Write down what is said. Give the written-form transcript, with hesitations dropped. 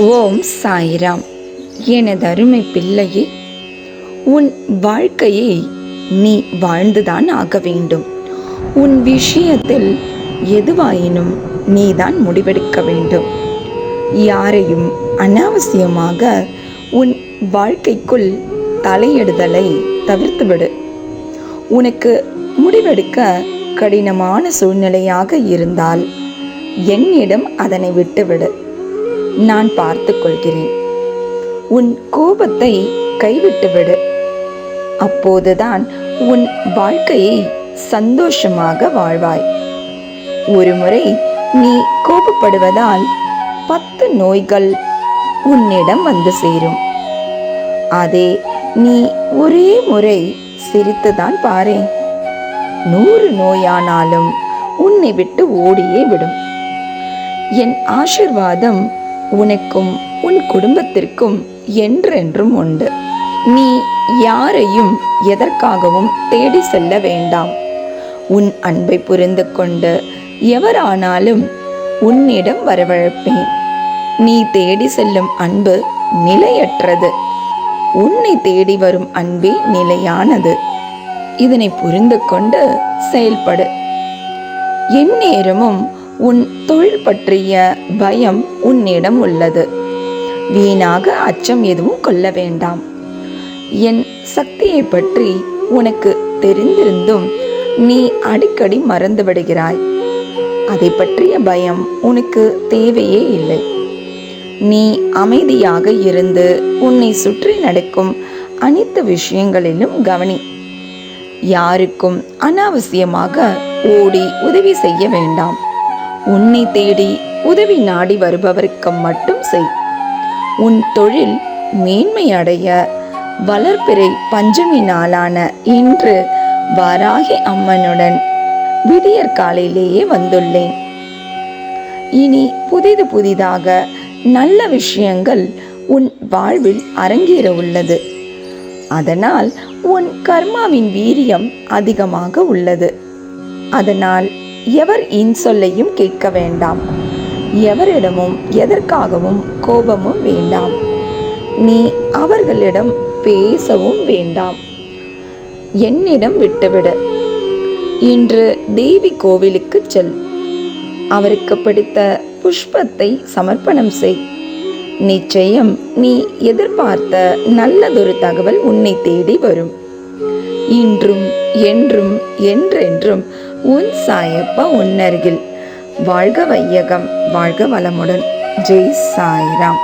ஓம் சாய்ராம். எனதருமை பிள்ளையே, உன் வாழ்க்கையை நீ வாழ்ந்துதான் ஆக வேண்டும். உன் விஷயத்தில் எதுவாயினும் நீதான் முடிவெடுக்க வேண்டும். யாரையும் அனாவசியமாக உன் வாழ்க்கைக்குள் தலையிடுதலை தவிர்த்துவிடு. உனக்கு முடிவெடுக்க கடினமான சூழ்நிலையாக இருந்தால் என்னிடம் அதனை விட்டுவிடு. நான் பார்த்து கொள்கிறேன். உன் கோபத்தை கைவிட்டுவிடு. அப்போதுதான் உன் வாழ்க்கையை சந்தோஷமாக வாழ்வாய். ஒருமுறை நீ கோபப்படுவதால் 10 நோய்கள் உன்னிடம் வந்து சேரும். அதே நீ ஒரே முறை சிரித்துதான் பாரேன், 100 நோயானாலும் உன்னை விட்டு ஓடியே விடும். என் ஆசீர்வாதம் உனக்கும் உன் குடும்பத்திற்கும் என்றென்றும் உண்டு. நீ யாரையும் எதற்காகவும் தேடி செல்ல வேண்டாம். உன் அன்பை புரிந்து கொண்டு எவரானாலும் உன்னிடம் வரவழைப்பேன். நீ தேடி செல்லும் அன்பு நிலையற்றது. உன்னை தேடி வரும் அன்பே நிலையானது. இதனை புரிந்து கொண்டு செயல்படு. எந்நேரமும் உன் தொழில் பற்றிய பயம் உன்னிடம் உள்ளது. வீணாக அச்சம் எதுவும் கொள்ள வேண்டாம். என் சக்தியை பற்றி உனக்கு தெரிந்திருந்தும் நீ அடிக்கடி மறந்து விடுகிறாய். அதை பற்றிய பயம் உனக்கு தேவையே இல்லை. நீ அமைதியாக இருந்து உன்னை சுற்றி நடக்கும் அனைத்து விஷயங்களிலும் கவனி. யாருக்கும் அனாவசியமாக ஓடி உதவி செய்ய வேண்டாம். உன்னை தேடி உதவி நாடி வருபவருக்கு மட்டும் செய். உன் தொழில் மேன்மை அடைய வளர்பிறை பஞ்சமி நாளான இன்று வாராகி அம்மனுடன் விடியற் காலையிலேயே வந்துள்ளேன். இனி புதிதாக நல்ல விஷயங்கள் உன் வாழ்வில் அரங்கேற உள்ளது. அதனால் உன் கர்மாவின் வீரியம் அதிகமாக உள்ளது. அதனால் எவர் இன்சொல்லையும் கேட்க வேண்டாம். எவரிடமும் எதற்காகவும் கோபமும் வேண்டாம். நீ அவர்களிடம் பேசவும் வேண்டாம். என்னிடம் விட்டுவிடு. இன்று தேவி கோவிலுக்கு செல். அவருக்கு பிடித்த புஷ்பத்தை சமர்ப்பணம் செய். நிச்சயம் நீ எதிர்பார்த்த நல்லதொரு தகவல் உன்னை தேடி வரும். இன்றும் என்றும் என்றென்றும் உன் சாயப்பா உன்னருகில். வாழ்க வையகம், வாழ்க வளமுடன். ஜெய் சாய்ராம்.